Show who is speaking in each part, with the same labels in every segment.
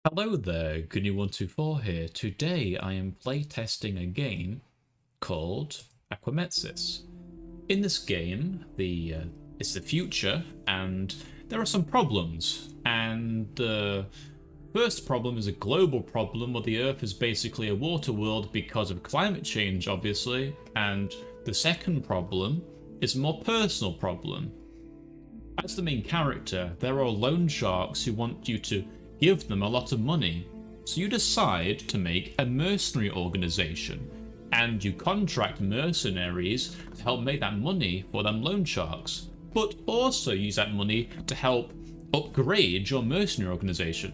Speaker 1: Hello there, Goony124 here. Today I am playtesting a game called Aquametsis. In this game, it's the future, and there are some problems. And the first problem is a global problem where the Earth is basically a water world because of climate change, obviously. And the second problem is a more personal problem. As the main character, there are loan sharks who want you to give them a lot of money. So you decide to make a mercenary organization, and you contract mercenaries to help make that money for them loan sharks, but also use that money to help upgrade your mercenary organization.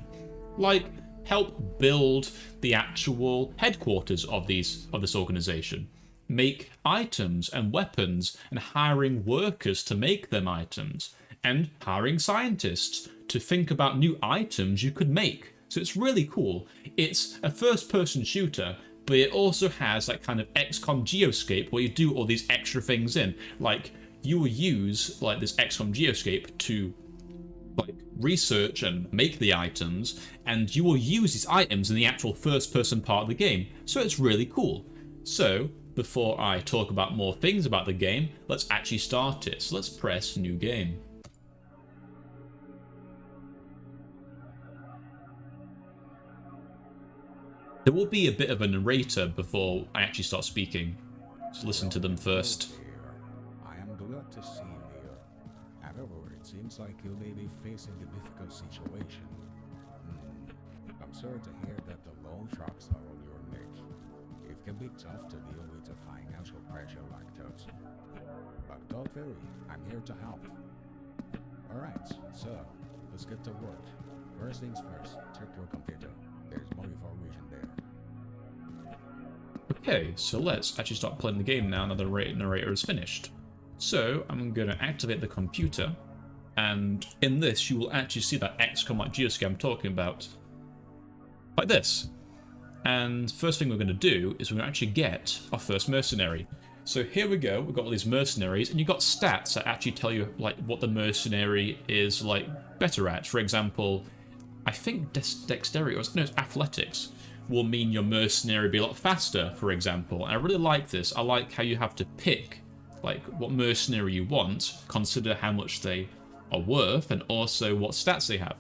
Speaker 1: Like, help build the actual headquarters of this organization, make items and weapons, and hiring workers to make them items, and hiring scientists to think about new items you could make. So it's really cool. It's a first-person shooter, but it also has that kind of XCOM geoscape where you do all these extra things in. Like, you will use like this XCOM geoscape to like research and make the items, and you will use these items in the actual first-person part of the game. So it's really cool. So before I talk about more things about the game, let's actually start it. So let's press new game. There will be a bit of a narrator before I actually start speaking. Just listen to them first.
Speaker 2: I am glad to see you here. However, it seems like you may be facing a difficult situation. I'm sorry to hear that the loan sharks are on your neck. It can be tough to deal with a financial pressure like that. But don't worry, I'm here to help. Alright, so let's get to work. First things first, check your computer. There's more information there.
Speaker 1: Okay, so let's actually start playing the game now the narrator is finished. So I'm going to activate the computer, and in this you will actually see that XCOM like geoscape I'm talking about. Like this. And first thing we're going to do is we're going to actually get our first mercenary. So here we go, we've got all these mercenaries, and you've got stats that actually tell you like what the mercenary is like better at. For example, I think dexterity, or no, it's athletics, will mean your mercenary be a lot faster, for example. And I really like this. I like how you have to pick like what mercenary you want, consider how much they are worth, and also what stats they have.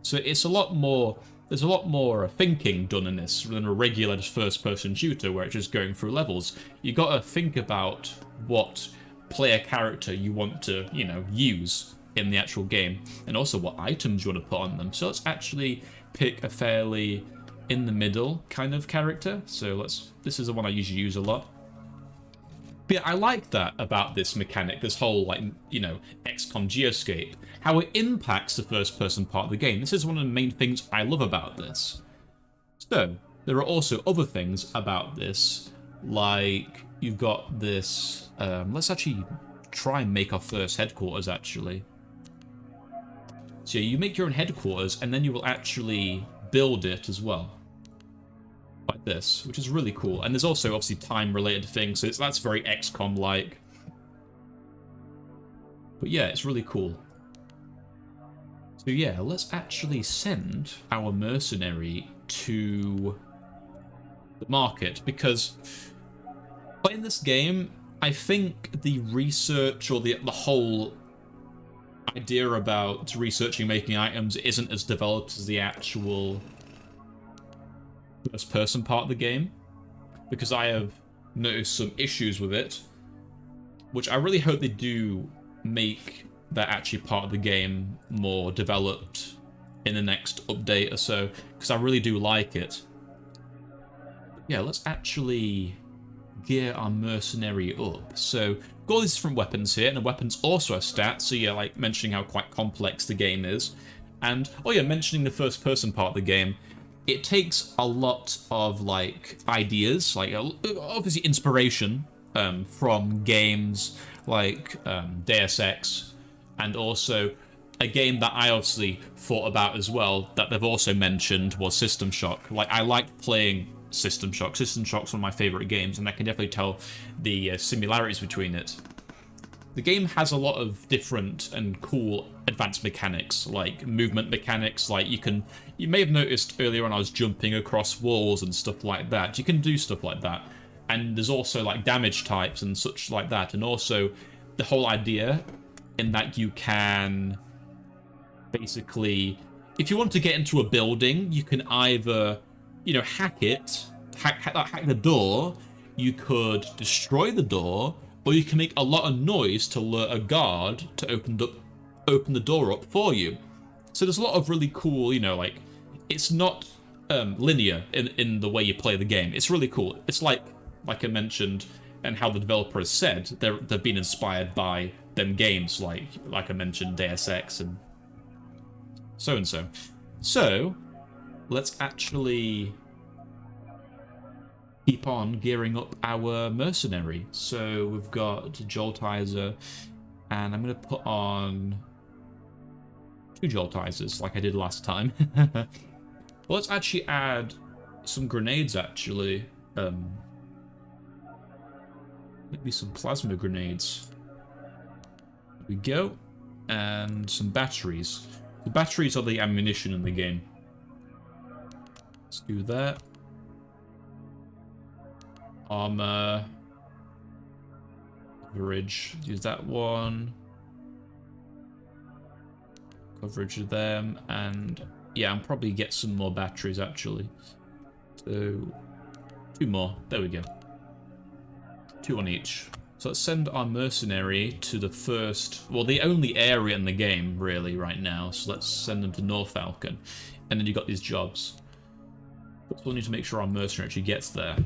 Speaker 1: So it's a lot more, there's a lot more thinking done in this than a regular first-person shooter where it's just going through levels. You got to think about what player character you want to, use in the actual game, and also what items you want to put on them. So let's actually pick a fairly in the middle kind of character. So this is the one I usually use a lot. But yeah, I like that about this mechanic, this whole XCOM geoscape, how it impacts the first person part of the game. This is one of the main things I love about this. So there are also other things about this, like you've got this, let's actually try and make our first headquarters actually. So you make your own headquarters, and then you will actually build it as well. Like this, which is really cool. And there's also obviously time-related things, so that's very XCOM-like. But yeah, it's really cool. So yeah, let's actually send our mercenary to the market, because in this game, I think the research or the whole idea about researching making items isn't as developed as the actual first person part of the game, because I have noticed some issues with it, which I really hope they do make that actually part of the game more developed in the next update or so, because I really do like it. But yeah, let's actually gear our mercenary up. So got all these different weapons here, and the weapons also have stats, so yeah, like mentioning how quite complex the game is. And oh yeah, mentioning the first person part of the game, it takes a lot of like ideas, like obviously inspiration from games like Deus Ex, and also a game that I obviously thought about as well that they've also mentioned was System Shock. Like, I like playing System Shock. System Shock's one of my favorite games, and I can definitely tell the similarities between it. the game has a lot of different and cool advanced mechanics, like movement mechanics. Like you may have noticed earlier on I was jumping across walls and stuff like that. You can do stuff like that. And there's also like damage types and such like that. And also the whole idea in that you can basically, if you want to get into a building, you can either, you know, hack the door, you could destroy the door, or you can make a lot of noise to lure a guard to open the door up for you. So there's a lot of really cool, you know, like, it's not linear in the way you play the game. It's really cool. It's like I mentioned, and how the developer has said, they've been inspired by them games, like I mentioned, Deus Ex and so. So, let's actually keep on gearing up our mercenary. So we've got Joltizer, and I'm going to put on 2 Joltizers like I did last time. Well, let's actually add some grenades, actually. Maybe some plasma grenades. There we go. And some batteries. The batteries are the ammunition in the game. Let's do that. Armor. Coverage. Use that one. Coverage of them. And yeah, I'll probably get some more batteries, actually. So 2 more. There we go. 2 on each. So let's send our mercenary to the first, well, the only area in the game, really, right now. So let's send them to North Falcon. And then you got these jobs. But we'll need to make sure our mercenary actually gets there.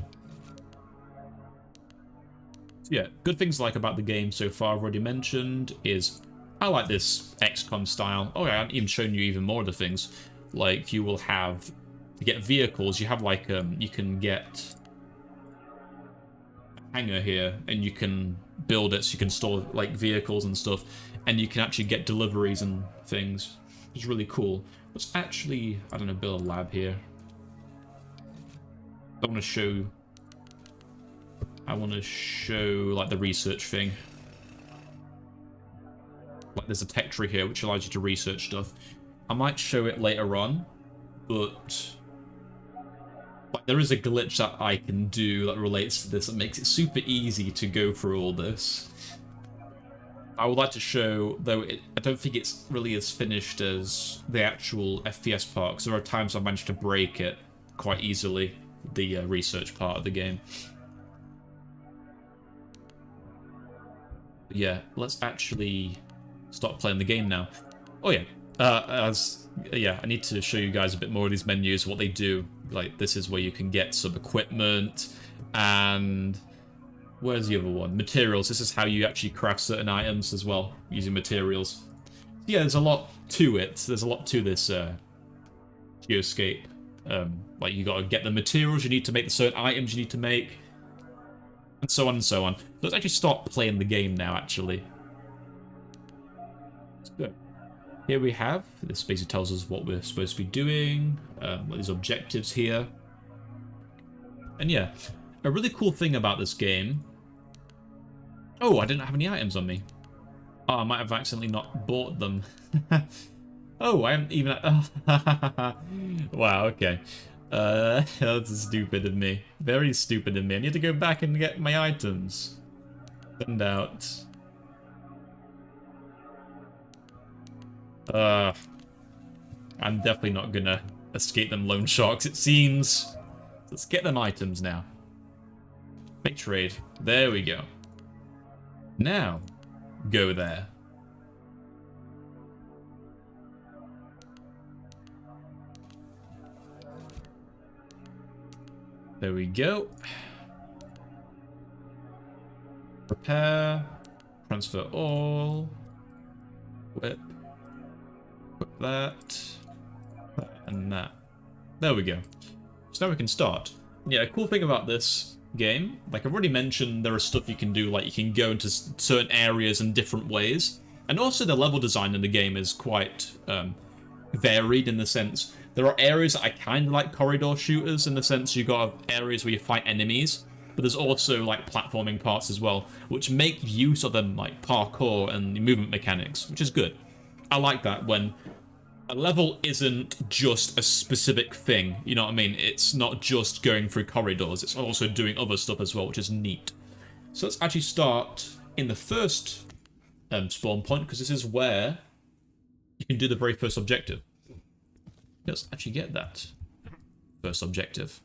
Speaker 1: So yeah, good things like about the game so far, I've already mentioned, is I like this XCOM style. Oh, yeah, I haven't even shown you even more of the things. Like, you will have, to get vehicles, you have like, you can get hangar here, and you can build it so you can store like vehicles and stuff, and you can actually get deliveries and things. It's really cool. Let's actually, I don't know, build a lab here. I want to show like the research thing. Like there's a tech tree here which allows you to research stuff. I might show it later on, but like, there is a glitch that I can do that relates to this that makes it super easy to go through all this. I would like to show, though I don't think it's really as finished as the actual FPS part, because there are times I've managed to break it quite easily, the research part of the game. But yeah, let's actually start playing the game now. Oh yeah, I need to show you guys a bit more of these menus, what they do. Like, this is where you can get some equipment, and where's the other one? Materials. This is how you actually craft certain items as well, using materials. Yeah, there's a lot to it. There's a lot to this Geoscape. Like, you gotta get the materials you need to make the certain items you need to make, and so on and so on. Let's actually start playing the game now, actually. So, here we have, this basically tells us what we're supposed to be doing, these objectives here. And yeah, a really cool thing about this game... Oh, I didn't have any items on me. Oh, I might have accidentally not bought them. Oh, I haven't even... Wow, okay. That's stupid of me. Very stupid of me. I need to go back and get my items. Send out... I'm definitely not gonna escape them loan sharks, it seems. Let's get them items now. Make trade. There we go. Now, go there. There we go. Prepare. Transfer all. Whip. Put that, and that. There we go. So now we can start. Yeah, a cool thing about this game, like I've already mentioned, there are stuff you can do, like you can go into certain areas in different ways. And also the level design in the game is quite varied in the sense, there are areas that I kind of like corridor shooters in the sense you got areas where you fight enemies. but there's also like platforming parts as well, which make use of them like parkour and the movement mechanics, which is good. I like that when a level isn't just a specific thing, you know what I mean? It's not just going through corridors, it's also doing other stuff as well, which is neat. So let's actually start in the first spawn point, because this is where you can do the very first objective. Let's actually get that first objective.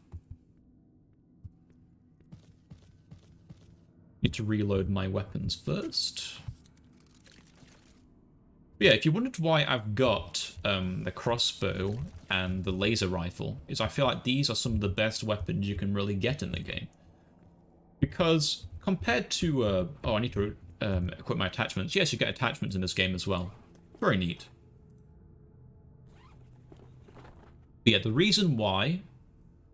Speaker 1: Need to reload my weapons first. But yeah, if you wondered why I've got the crossbow and the laser rifle, is I feel like these are some of the best weapons you can really get in the game. Because compared to... oh, I need to equip my attachments. Yes, you get attachments in this game as well. Very neat. But yeah, the reason why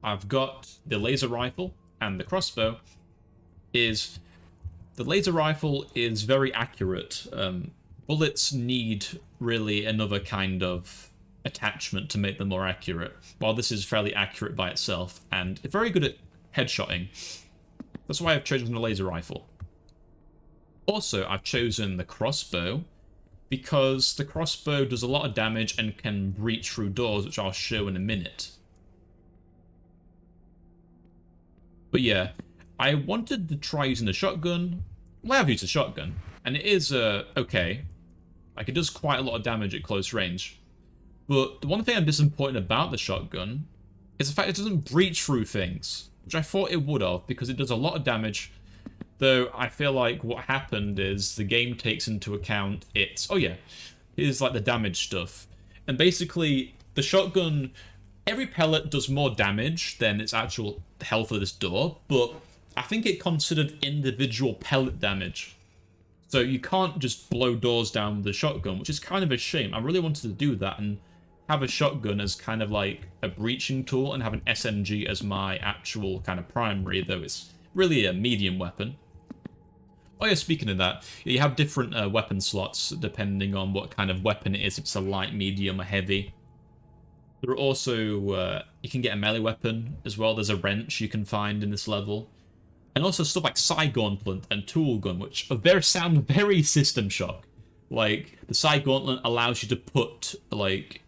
Speaker 1: I've got the laser rifle and the crossbow is the laser rifle is very accurate. Bullets need really another kind of attachment to make them more accurate, while this is fairly accurate by itself, and it's very good at headshotting. That's why I've chosen the laser rifle. Also, I've chosen the crossbow because the crossbow does a lot of damage and can breach through doors, which I'll show in a minute. But yeah, I wanted to try using the shotgun. Well, I've used a shotgun, and it is okay. Like, it does quite a lot of damage at close range. But the one thing I'm disappointed about the shotgun is the fact it doesn't breach through things, which I thought it would have, because it does a lot of damage. Though I feel like what happened is the game takes into account its... oh yeah, here's like the damage stuff. And basically, the shotgun, every pellet does more damage than its actual health of this door, but I think it considered individual pellet damage. So you can't just blow doors down with a shotgun, which is kind of a shame. I really wanted to do that and have a shotgun as kind of like a breaching tool and have an SMG as my actual kind of primary, though it's really a medium weapon. Oh yeah, speaking of that, you have different weapon slots depending on what kind of weapon it is, if it's a light, medium, or heavy. There are also, you can get a melee weapon as well. There's a wrench you can find in this level. And also stuff like Side Gauntlet and Tool Gun, which sound very System Shock. Like, the Side Gauntlet allows you to put, like,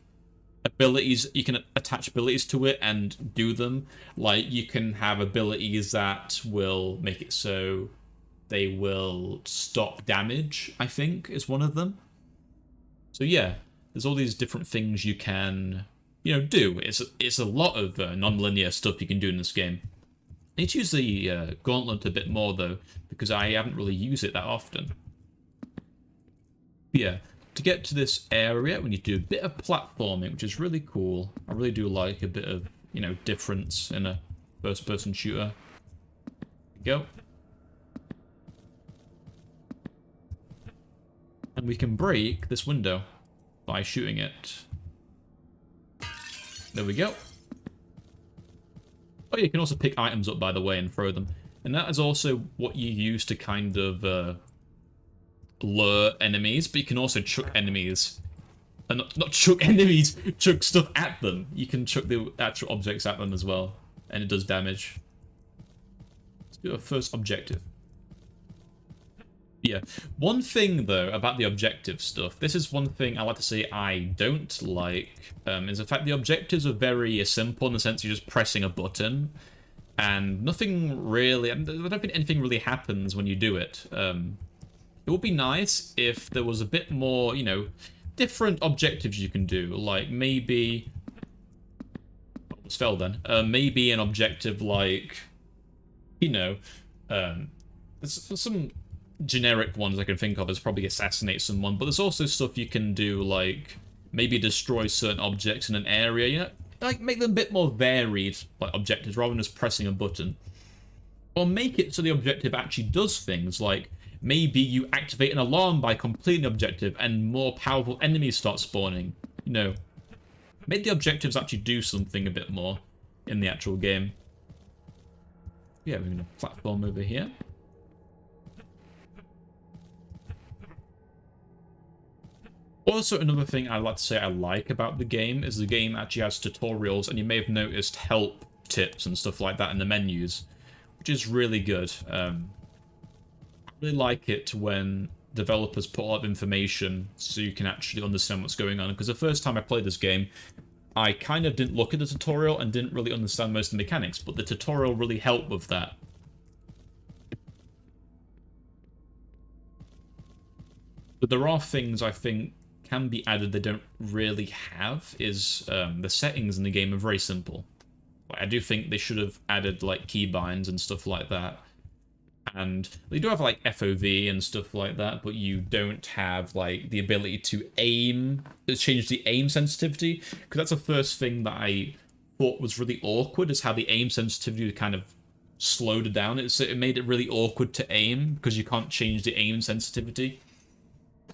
Speaker 1: abilities, you can attach abilities to it and do them. Like, you can have abilities that will make it so they will stop damage, I think, is one of them. So yeah, there's all these different things you can, you know, do. It's a lot of non-linear stuff you can do in this game. I need to use the gauntlet a bit more, though, because I haven't really used it that often. But yeah, to get to this area, we need to do a bit of platforming, which is really cool. I really do like a bit of, you know, difference in a first-person shooter. Go. And we can break this window by shooting it. There we go. Oh, yeah, you can also pick items up, by the way, and throw them. And that is also what you use to kind of lure enemies, but you can also chuck enemies. Not chuck enemies, chuck stuff at them. You can chuck the actual objects at them as well, and it does damage. Let's do our first objective. Yeah, one thing, though, about the objective stuff, this is one thing I like to say I don't like, is the fact the objectives are very simple in the sense you're just pressing a button, and nothing really, I don't think anything really happens when you do it. It would be nice if there was a bit more, you know, different objectives you can do, like maybe, almost fell then, maybe an objective like, you know, there's some generic ones I can think of is probably assassinate someone, but there's also stuff you can do like maybe destroy certain objects in an area, you know, like make them a bit more varied, like objectives, rather than just pressing a button. Or make it so the objective actually does things, like maybe you activate an alarm by completing the objective and more powerful enemies start spawning, you know. Make the objectives actually do something a bit more in the actual game. Yeah, we're gonna platform over here. Also, another thing I'd like to say I like about the game is the game actually has tutorials, and you may have noticed help tips and stuff like that in the menus, which is really good. I really like it when developers put a lot of information so you can actually understand what's going on, because the first time I played this game, I kind of didn't look at the tutorial and didn't really understand most of the mechanics, but the tutorial really helped with that. But there are things I think can be added they don't really have, is the settings in the game are very simple. I do think they should have added like keybinds and stuff like that. And they do have like FOV and stuff like that, but you don't have like the ability to aim, change the aim sensitivity, because that's the first thing that I thought was really awkward, is how the aim sensitivity kind of slowed it down. It made it really awkward to aim because you can't change the aim sensitivity.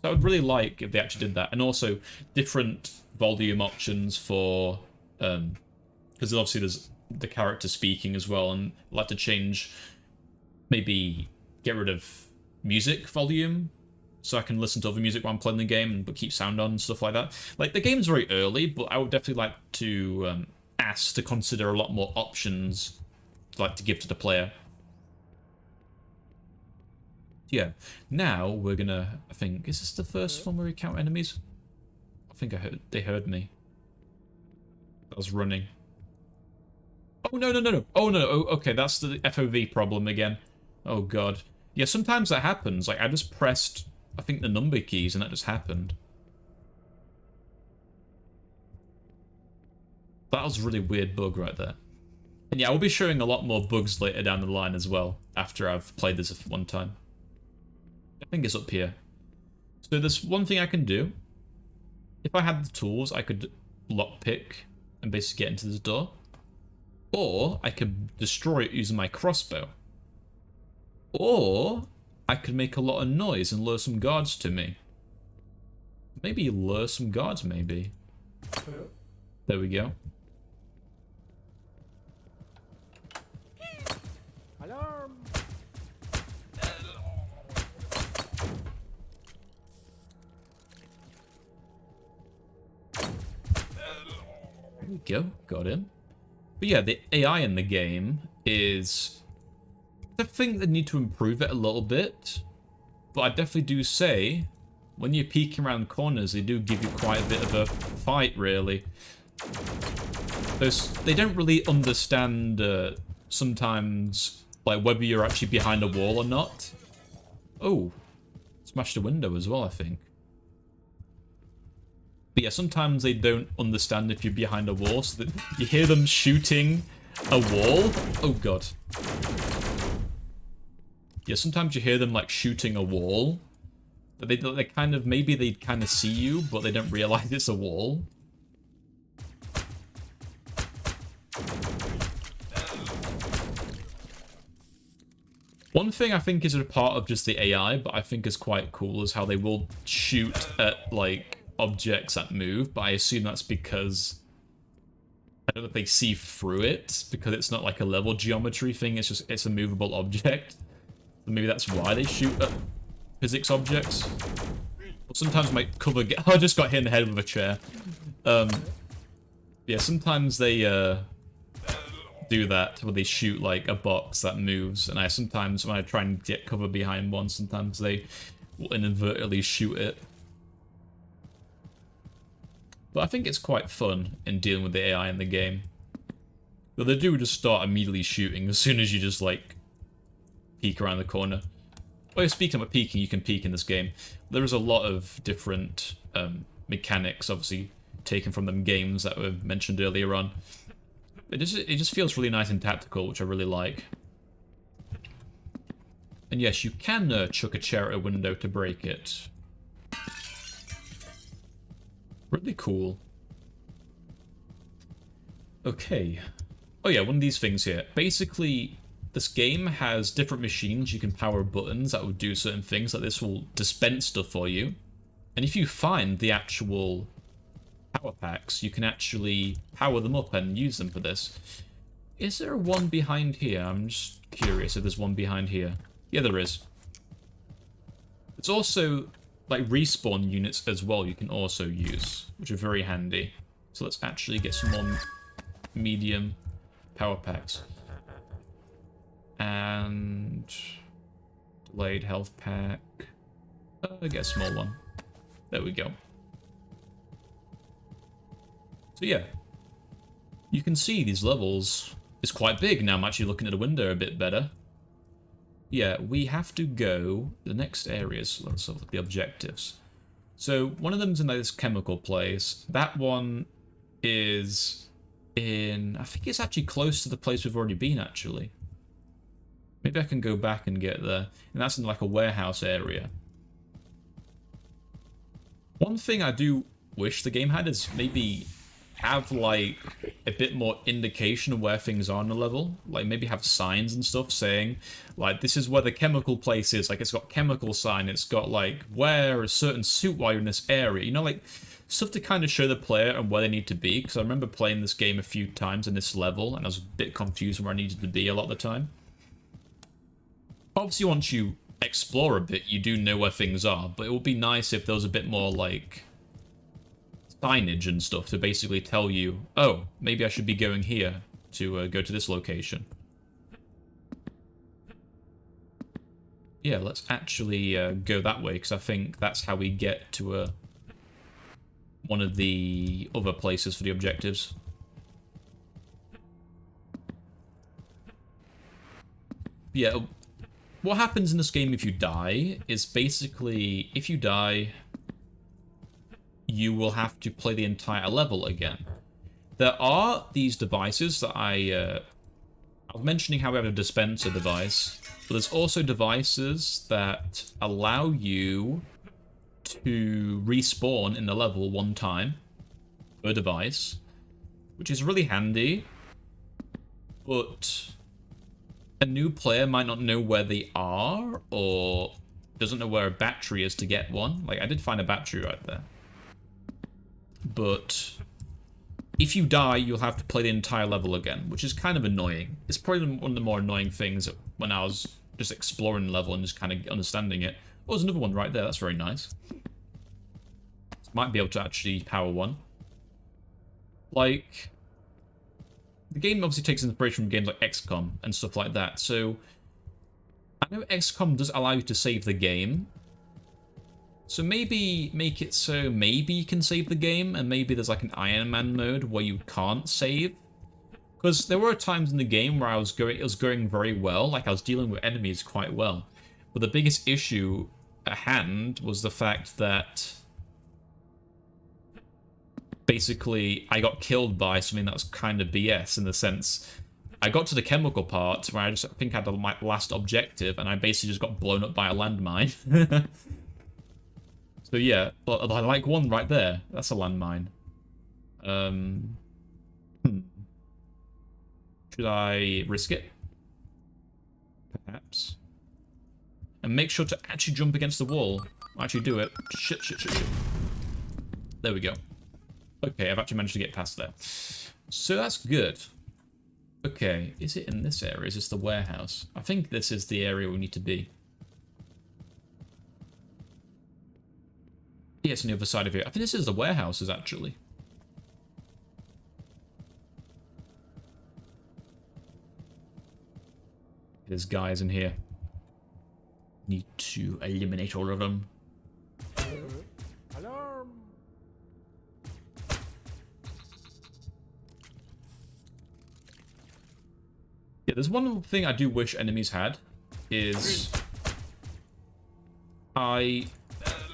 Speaker 1: So I would really like if they actually did that, and also different volume options for because obviously there's the character speaking as well, and I'd like to change. Maybe get rid of music volume so I can listen to other music while I'm playing the game but keep sound on and stuff like that. Like, the game's very early, but I would definitely like to ask to consider a lot more options to give to the player. Yeah, now we're gonna, I think, is this the first one where we count enemies? I think they heard me. I was running. Oh, no. Oh, no. Oh, okay, that's the FOV problem again. Oh, God. Yeah, sometimes that happens. Like, I just pressed, I think, the number keys, and that just happened. That was a really weird bug right there. And yeah, I'll be showing a lot more bugs later down the line as well, after I've played this one time. I think it's up here. So there's one thing I can do. If I had the tools, I could lockpick and basically get into the door. Or I could destroy it using my crossbow. Or I could make a lot of noise and lure some guards to me. Maybe lure some guards, maybe. There we go.
Speaker 3: Alarm!
Speaker 1: There we go, got him. But yeah, the AI in the game is... I think they need to improve it a little bit. But I definitely do say, when you're peeking around corners, they do give you quite a bit of a fight, really. They don't really understand sometimes like whether you're actually behind a wall or not. Oh, smashed a window as well, I think. But yeah, sometimes they don't understand if you're behind a wall, so that you hear them shooting a wall. Oh, God. Yeah, sometimes you hear them, like, shooting a wall. But they kind of, maybe they kind of see you, but they don't realize it's a wall. One thing I think is a part of just the AI, but I think is quite cool, is how they will shoot at, like, objects that move, but I assume that's because I don't know if they see through it, because it's not like a level geometry thing, it's a movable object. So maybe that's why they shoot at physics objects. Or sometimes my cover oh, I just got hit in the head with a chair. Yeah, sometimes they do that, where they shoot like a box that moves, and sometimes when I try and get cover behind one, sometimes they will inadvertently shoot it. But I think it's quite fun in dealing with the AI in the game. But they do just start immediately shooting as soon as you just, like, peek around the corner. Oh yeah, speaking of peeking, you can peek in this game. There is a lot of different mechanics, obviously, taken from them games that were mentioned earlier on. It just feels really nice and tactical, which I really like. And yes, you can chuck a chair at a window to break it. Really cool. Okay. Oh yeah, one of these things here. Basically, this game has different machines. You can power buttons that will do certain things. Like this will dispense stuff for you. And if you find the actual power packs, you can actually power them up and use them for this. Is there one behind here? I'm just curious if there's one behind here. Yeah, there is. It's also like respawn units as well you can also use, which are very handy. So let's actually get some more medium power packs. And delayed health pack. Get a small one. There we go. So yeah, you can see these levels is quite big. Now I'm actually looking at the window a bit better. Yeah, we have to go the next areas. Let's look at the objectives. So one of them's in this chemical place. That one is in, I think it's actually close to the place we've already been, actually. Maybe I can go back and get there. And that's in like a warehouse area. One thing I do wish the game had is maybe have like a bit more indication of where things are on the level. Like maybe have signs and stuff saying like this is where the chemical place is. Like it's got chemical sign, it's got like wear a certain suit while you're in this area. You know, like stuff to kind of show the player and where they need to be. Because I remember playing this game a few times in this level and I was a bit confused where I needed to be a lot of the time. Obviously once you explore a bit you do know where things are, but it would be nice if there was a bit more like signage and stuff to basically tell you, oh, maybe I should be going here to go to this location. Yeah, let's actually go that way, because I think that's how we get to one of the other places for the objectives. Yeah, what happens in this game if you die is basically, if you die, you will have to play the entire level again. There are these devices that I was mentioning how we have a dispenser device, but there's also devices that allow you to respawn in the level one time per device, which is really handy, but a new player might not know where they are or doesn't know where a battery is to get one. Like, I did find a battery right there. But if you die, you'll have to play the entire level again, which is kind of annoying. It's probably one of the more annoying things when I was just exploring the level and just kind of understanding it. Oh, there's another one right there. That's very nice. Might be able to actually power one. Like, the game obviously takes inspiration from games like XCOM and stuff like that. So, I know XCOM does allow you to save the game. So maybe make it so maybe you can save the game, and maybe there's like an Iron Man mode where you can't save. Because there were times in the game where it was going very well, like I was dealing with enemies quite well. But the biggest issue at hand was the fact that basically I got killed by something that was kind of BS in the sense I got to the chemical part where I think I had my last objective and I basically just got blown up by a landmine. So yeah, but I like one right there. That's a landmine. Should I risk it? Perhaps. And make sure to actually jump against the wall. Actually do it. Shit. There we go. Okay, I've actually managed to get past there. So that's good. Okay, is it in this area? Is this the warehouse? I think this is the area we need to be. Yeah, it's on the other side of here. I think this is the warehouses, actually. There's guys in here. Need to eliminate all of them.
Speaker 3: Alarm!
Speaker 1: Yeah, there's one thing I do wish enemies had, is I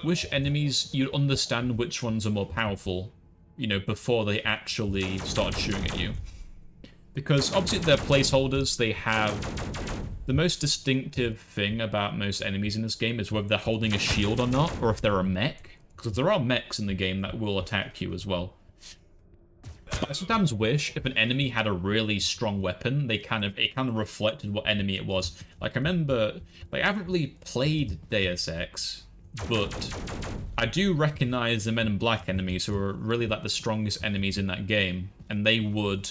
Speaker 1: wish enemies, you'd understand which ones are more powerful, you know, before they actually start shooting at you. Because obviously they're placeholders, they have... The most distinctive thing about most enemies in this game is whether they're holding a shield or not, or if they're a mech. Because there are mechs in the game that will attack you as well. But I sometimes wish if an enemy had a really strong weapon, it kind of reflected what enemy it was. Like I remember, like I haven't really played Deus Ex, but I do recognize the Men in Black enemies who are really like the strongest enemies in that game, and they would...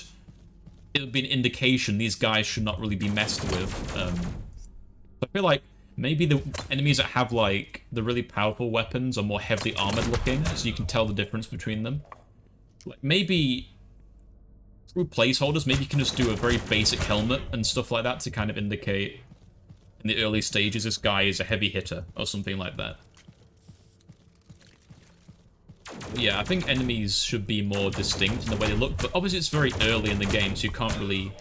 Speaker 1: It would be an indication these guys should not really be messed with. I feel like maybe the enemies that have like the really powerful weapons are more heavily armored looking, so you can tell the difference between them. Like maybe through placeholders, maybe you can just do a very basic helmet and stuff like that to kind of indicate in the early stages this guy is a heavy hitter or something like that. But yeah, I think enemies should be more distinct in the way they look, but obviously it's very early in the game, so you can't really...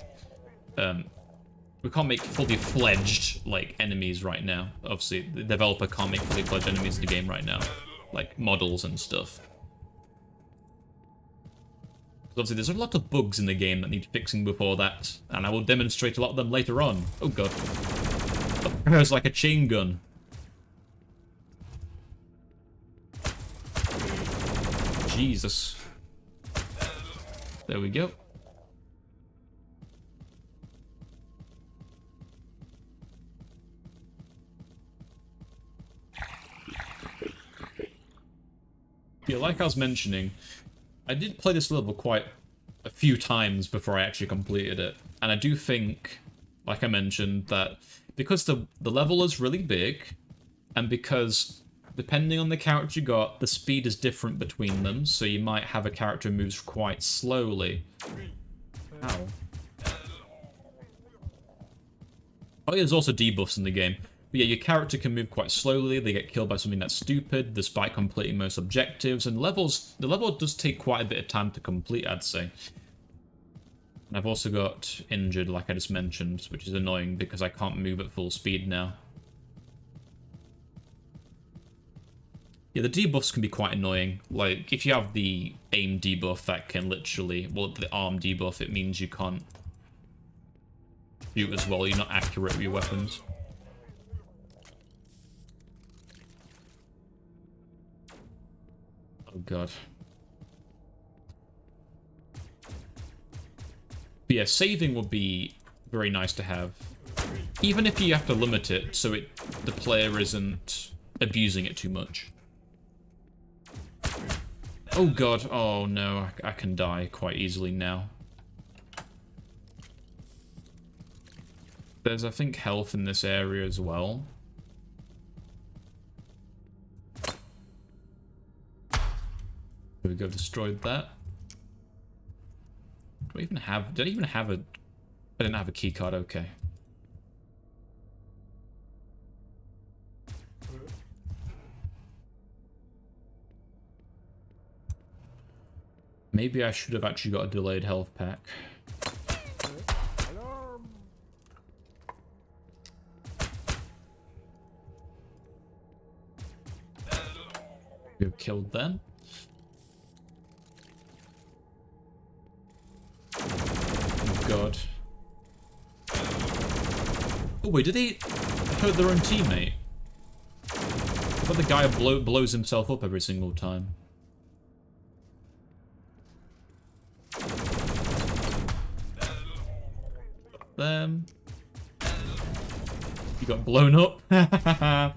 Speaker 1: we can't make fully fledged, like, enemies right now. Obviously, the developer can't make fully fledged enemies in the game right now. Like, models and stuff. Obviously, there's a lot of bugs in the game that need fixing before that, and I will demonstrate a lot of them later on. Oh god. Oh, there's like a chain gun. Jesus. There we go. Yeah, like I was mentioning, I did play this level quite a few times before I actually completed it. And I do think, like I mentioned, that because the level is really big, and because depending on the character you got, the speed is different between them, so you might have a character who moves quite slowly. Ow. Oh yeah, there's also debuffs in the game. But yeah, your character can move quite slowly, they get killed by something that's stupid, despite completing most objectives, and the level does take quite a bit of time to complete, I'd say. And I've also got injured, like I just mentioned, which is annoying because I can't move at full speed now. Yeah, the debuffs can be quite annoying. Like, if you have the aim debuff, that can literally... Well, the arm debuff, it means you can't shoot as well, you're not accurate with your weapons. Oh god. But yeah, saving would be very nice to have. Even if you have to limit it so the player isn't abusing it too much. Oh god, oh no, I can die quite easily now. There's, I think, health in this area as well. There we go, destroyed that. Do I even have... Did I even have a... I didn't have a keycard, okay. Maybe I should have actually got a delayed health pack. We've killed them. Oh god. Oh wait, did they hurt their own teammate? I thought the guy blows himself up every single time. Them. You got blown up. I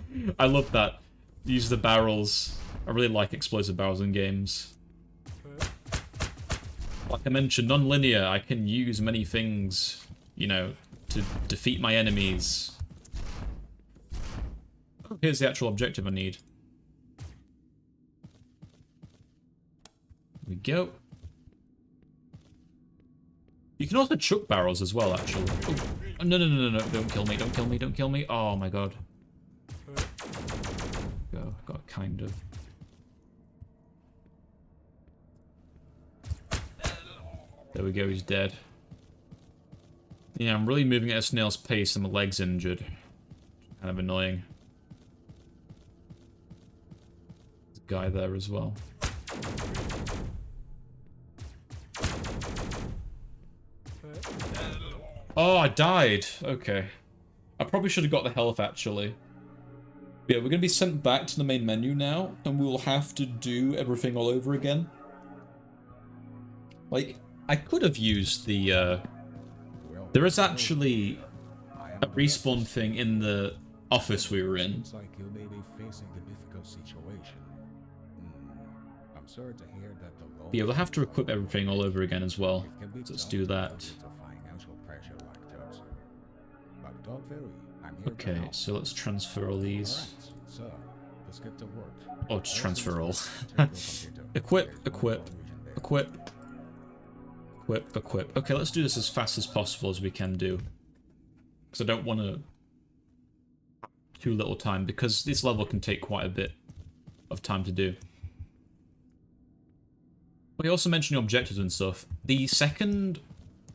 Speaker 1: love that. Use the barrels. I really like explosive barrels in games. Like I mentioned, non-linear, I can use many things, you know, to defeat my enemies. Oh, here's the actual objective I need. There we go. You can also chuck barrels as well, actually. Oh, no, no, no, no, no, don't kill me, don't kill me, don't kill me. Oh my god. Go, got kind of... There we go, he's dead. Yeah, I'm really moving at a snail's pace and my leg's injured. Kind of annoying. There's a guy there as well. Oh, I died. Okay. I probably should have got the health, actually. Yeah, we're going to be sent back to the main menu now, and we will have to do everything all over again. Like, I could have used the, there is actually a respawn thing in the office we were in.
Speaker 2: Like you may be facing a difficult situation. I'm sorry to hear that the loan
Speaker 1: Yeah, we'll have to equip everything all over again as well.
Speaker 2: can be
Speaker 1: So let's do that.
Speaker 2: to financial pressure like that. But don't worry, I'm here to
Speaker 1: Okay,
Speaker 2: help.
Speaker 1: so let's transfer all these.
Speaker 2: Alright, so let's get to work.
Speaker 1: Oh, just transfer all.
Speaker 2: Take your computer.
Speaker 1: Equip,
Speaker 2: There's no
Speaker 1: equip,
Speaker 2: confusion there.
Speaker 1: equip, Equip, equip. Okay, let's do this as fast as possible as we can do. Because I don't want to... too little time, because this level can take quite a bit of time to do. We also mentioned objectives and stuff. The second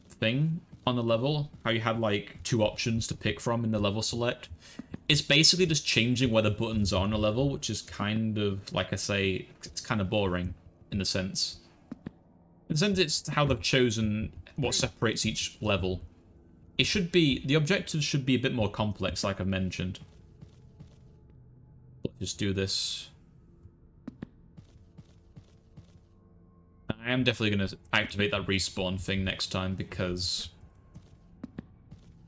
Speaker 1: thing on the level, how you had like 2 options to pick from in the level select, it's basically just changing where the buttons are on a level, which is kind of, like I say, it's kind of boring in a sense. In a sense, it's how they've chosen what separates each level. It should be, the objectives should be a bit more complex, like I've mentioned. Let's just do this. I am definitely going to activate that respawn thing next time because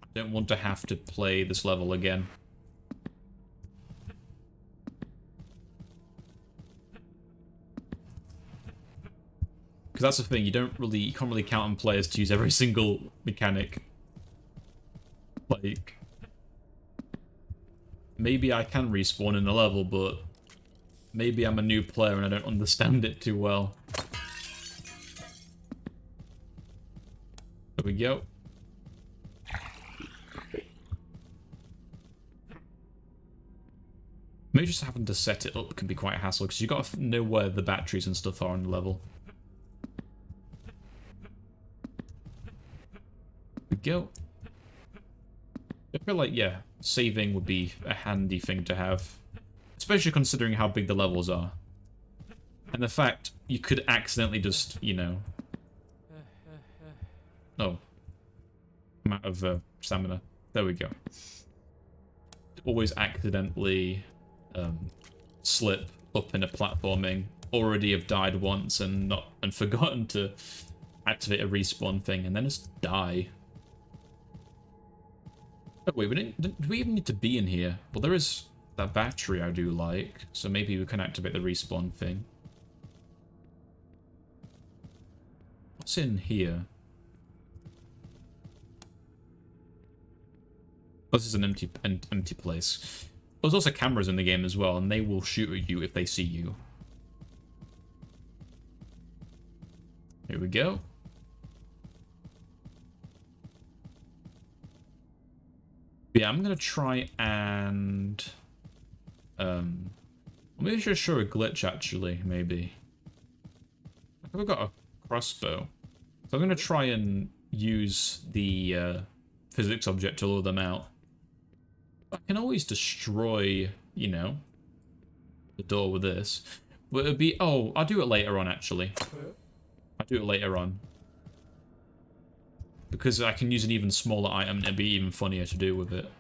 Speaker 1: I don't want to have to play this level again. Because that's the thing, you can't really count on players to use every single mechanic. Like, maybe I can respawn in a level, but maybe I'm a new player and I don't understand it too well. There we go. Maybe just having to set it up can be quite a hassle, because you've got to know where the batteries and stuff are on the level. There we go. I feel like, yeah, saving would be a handy thing to have. Especially considering how big the levels are. And the fact you could accidentally just, you know... Oh. I'm out of stamina. There we go. Always accidentally slip up in a platforming. Already have died once and forgotten to activate a respawn thing and then just die. Oh, wait, do we even need to be in here? Well, there is that battery I do like, so maybe we can activate the respawn thing. What's in here? Oh, this is an empty place. There's also cameras in the game as well, and they will shoot at you if they see you. Here we go. Yeah, I'm gonna try and maybe just show a glitch actually, maybe. I've got a crossbow. So I'm gonna try and use the physics object to lure them out. I can always destroy, you know, the door with this. But it'd be, oh, I'll do it later on actually. I'll do it later on. Because I can use an even smaller item and it'd be even funnier to do with it.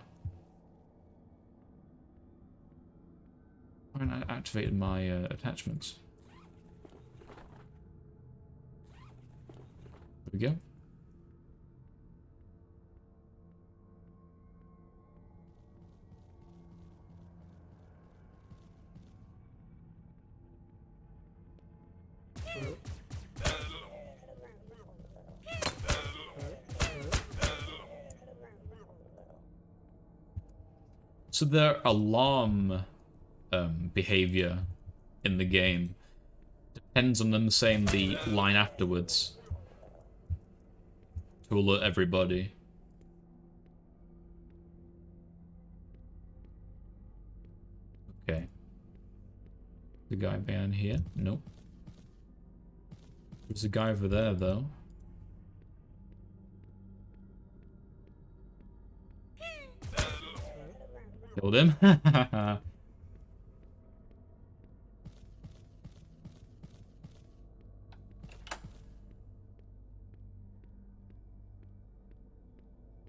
Speaker 1: I activated my attachments. There we go. So their alarm behavior in the game depends on them saying the line afterwards to alert everybody. Okay. The guy behind here? Nope. There's a guy over there though. Killed him.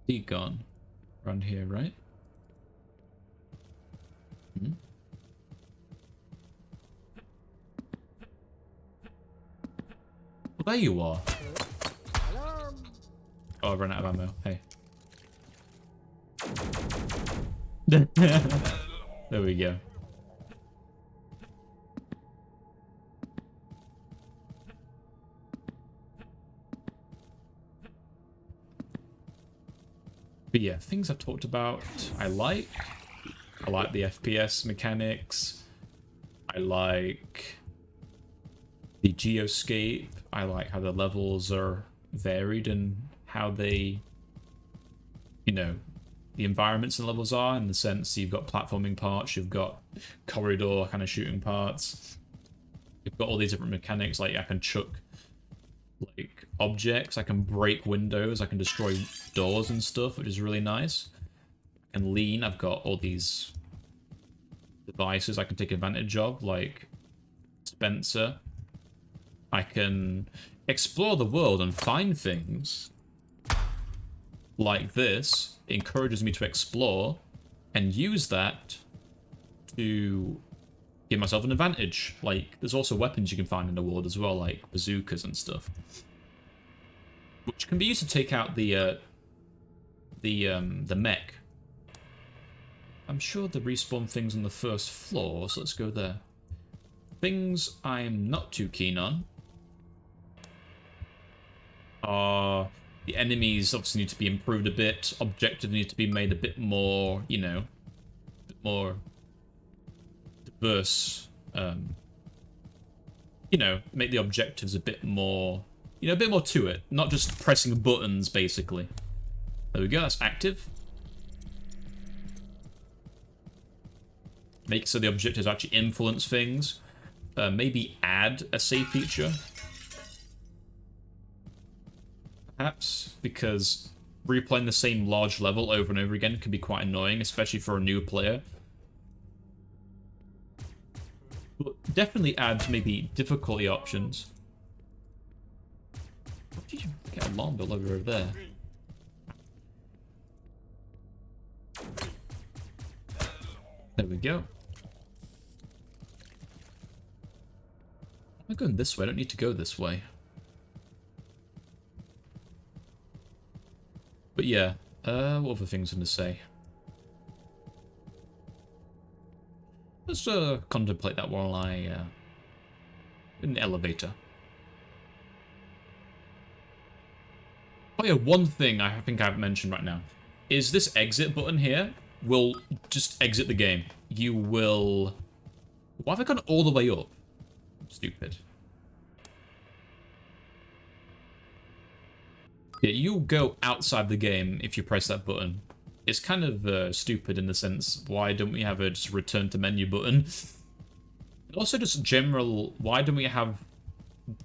Speaker 1: He gone. Around here, right? Hmm? Well, there you are. Oh, I ran out of ammo. Hey. There we go. But yeah, things I've talked about, I like the FPS mechanics. I like the geoscape. I like how the levels are varied in how they, you know, the environments and levels are, in the sense you've got platforming parts, you've got corridor kind of shooting parts, you've got all these different mechanics, like I can chuck like objects, I can break windows, I can destroy doors and stuff, which is really nice. I can lean, I've got all these devices I can take advantage of, like Spencer. I can explore the world and find things like this. It encourages me to explore and use that to give myself an advantage. Like, there's also weapons you can find in the world as well, like bazookas and stuff, which can be used to take out the mech. I'm sure the respawn things on the first floor, so let's go there. Things I'm not too keen on are the enemies obviously need to be improved a bit. Objectives need to be made a bit more, you know, a bit more diverse. You know, make the objectives a bit more, you know, a bit more to it. Not just pressing buttons, basically. There we go, that's active. Make so the objectives actually influence things. Maybe add a save feature. Perhaps, because replaying the same large level over and over again can be quite annoying, especially for a new player. But definitely add maybe difficulty options. What did you get an alarm bell over there? There we go. I'm going this way, I don't need to go this way. But yeah, what other things I'm going to say? Let's contemplate that while I in the elevator. Oh yeah, one thing I think I've mentioned right now is this exit button here will just exit the game. You will... Why have I gone all the way up? Stupid. Yeah, you'll go outside the game if you press that button. It's kind of stupid in the sense, why don't we have a just return to menu button? And also just general, why don't we have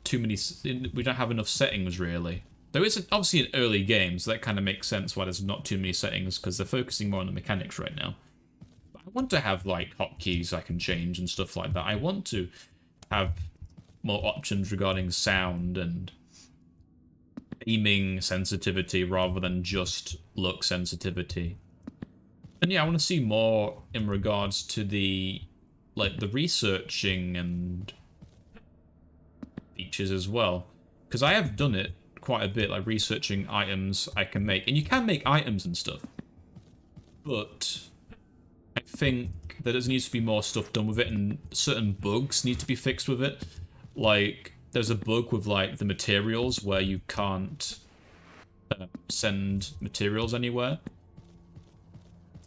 Speaker 1: too many... We don't have enough settings, really. Though it's obviously an early game, so that kind of makes sense why there's not too many settings, because they're focusing more on the mechanics right now. But I want to have, like, hotkeys I can change and stuff like that. I want to have more options regarding sound and aiming sensitivity rather than just look sensitivity. And yeah, I want to see more in regards to the, like, the researching and features as well. Because I have done it quite a bit, like researching items I can make. And you can make items and stuff. But I think that there needs to be more stuff done with it, and certain bugs need to be fixed with it. Like, there's a bug with, like, the materials where you can't send materials anywhere.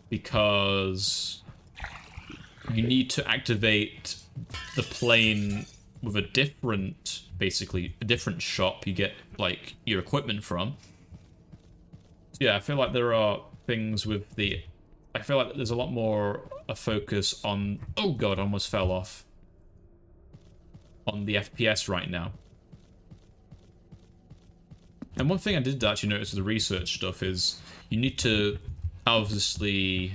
Speaker 1: Because you need to activate the plane with a different, basically, a different shop you get, like, your equipment from. So yeah, I feel like there are things with the... I feel like there's a lot more a focus on... Oh god, I almost fell off. On the FPS right now. And one thing I did actually notice with the research stuff is you need to obviously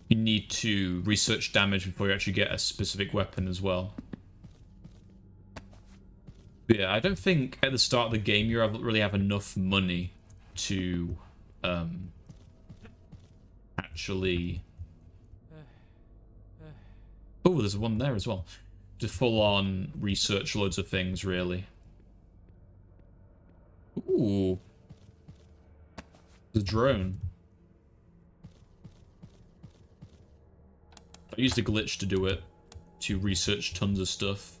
Speaker 1: you need to research damage before you actually get a specific weapon as well. But yeah, I don't think at the start of the game you really have enough money to actually... Oh, there's one there as well. To full-on research loads of things, really. Ooh. The drone. I used a glitch to do it. To research tons of stuff.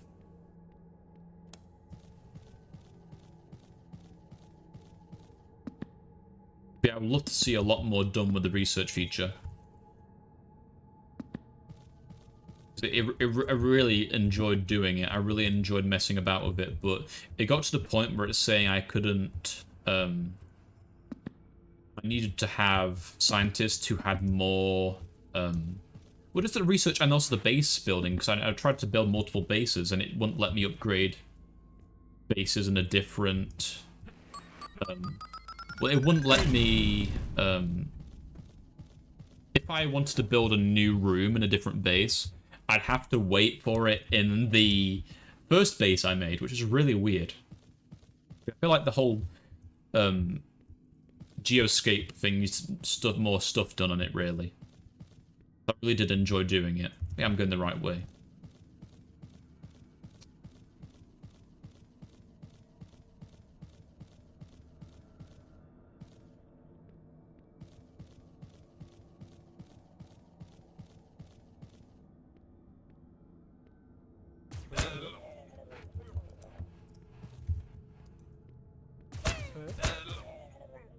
Speaker 1: But yeah, I would love to see a lot more done with the research feature. I really enjoyed doing it. I really enjoyed messing about with it, but it got to the point where it's saying I couldn't. I needed to have scientists who had more. What is the research and also the base building? Because I tried to build multiple bases and it wouldn't let me upgrade bases in a different. Well, it wouldn't let me. If I wanted to build a new room in a different base, I'd have to wait for it in the first base I made, which is really weird. I feel like the whole geoscape thing needs more stuff done on it, really. I really did enjoy doing it. Yeah, I'm going the right way.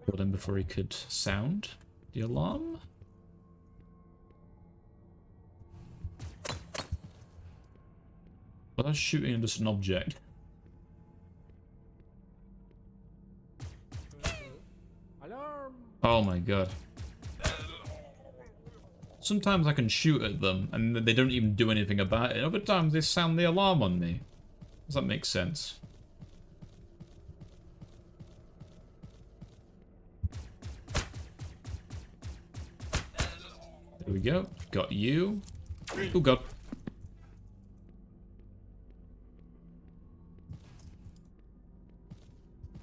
Speaker 1: Killed him before he could sound the alarm. Well, I was shooting just an object.
Speaker 3: Alarm!
Speaker 1: Oh my god. Sometimes I can shoot at them and they don't even do anything about it. Other times they sound the alarm on me. Does that make sense? There we go. Got you. Oh god.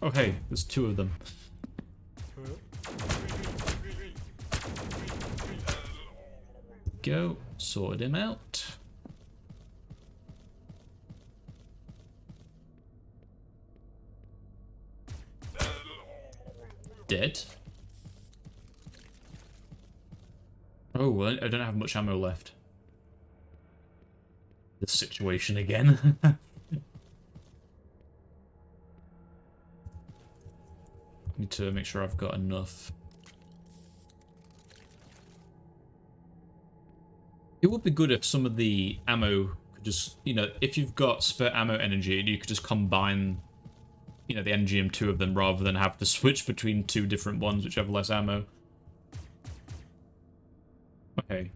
Speaker 1: Oh hey, there's two of them. Go. Sorted him out. Dead. Oh, well, I don't have much ammo left. This situation again. Need to make sure I've got enough. It would be good if some of the ammo could just, you know, if you've got spare ammo energy, you could just combine, you know, the NGM2 of them rather than have to switch between two different ones which have less ammo. Okay.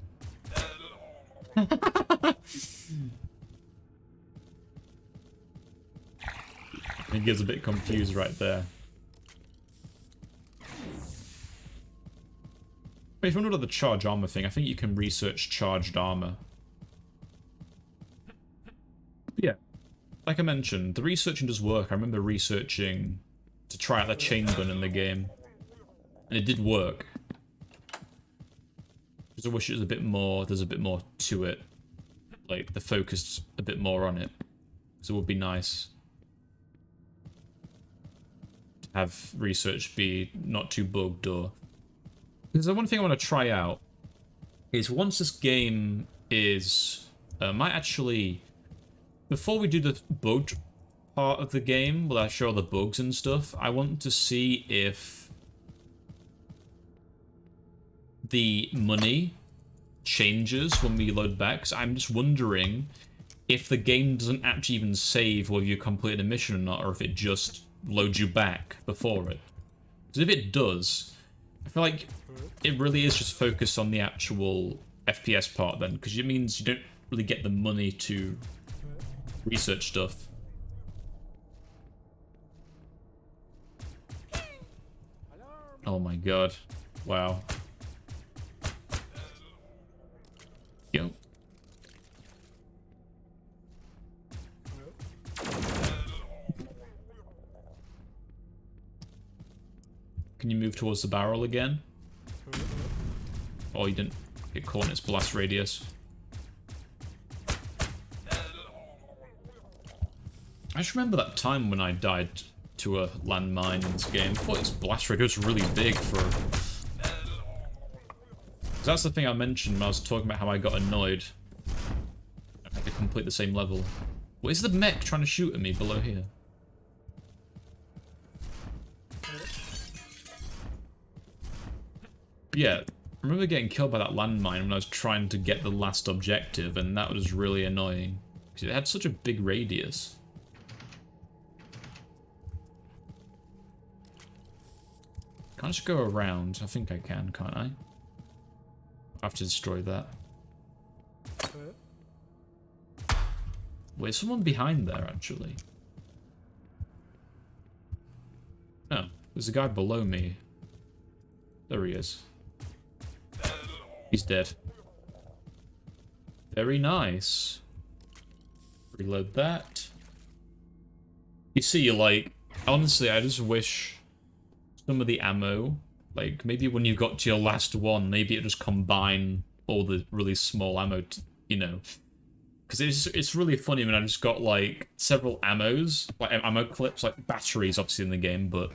Speaker 1: He gets a bit confused right there. If you want to do the charge armor thing, I think you can research charged armor. But yeah, like I mentioned, the researching does work. I remember researching to try out the chain gun in the game, and it did work. Just I wish it was a bit more. There's a bit more to it, like the focus a bit more on it, because it would be nice to have research be not too bugged or. Because the one thing I want to try out is once this game is... might actually... Before we do the bug part of the game, where I show all the bugs and stuff, I want to see if the money changes when we load back. So I'm just wondering if the game doesn't actually even save whether you completed a mission or not, or if it just loads you back before it. Because if it does... I feel like it really is just focused on the actual FPS part then, because it means you don't really get the money to research stuff. Oh my god. Wow. Yo. Can you move towards the barrel again? Oh, you didn't get caught in its blast radius. I just remember that time when I died to a landmine in this game. I thought its blast radius was really big for... That's the thing I mentioned when I was talking about how I got annoyed. I had to complete the same level. What is the mech trying to shoot at me below here? Yeah, remember getting killed by that landmine when I was trying to get the last objective, and that was really annoying. Because it had such a big radius. Can't I just go around? I think I can, can't I? I have to destroy that. Wait, there's someone behind there, actually. No, there's a guy below me. There he is. He's dead. Very nice. Reload that. You see, like, honestly, I just wish some of the ammo, like, maybe when you got to your last one, maybe it just combine all the really small ammo, you know. Because it's really funny when I just got, like, several ammos, like ammo clips, like batteries, obviously, in the game, but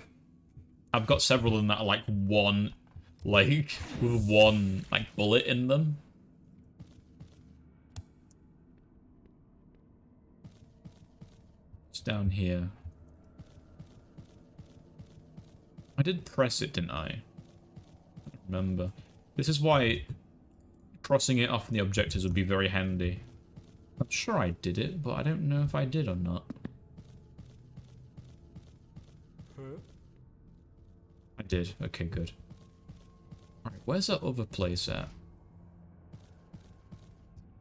Speaker 1: I've got several of them that are, like, one, like, with one, like, bullet in them. It's down here. I did press it, didn't I? I don't remember. This is why crossing it off in the objectives would be very handy. I'm sure I did it, but I don't know if I did or not. I did. Okay, good. Alright, where's that other place at?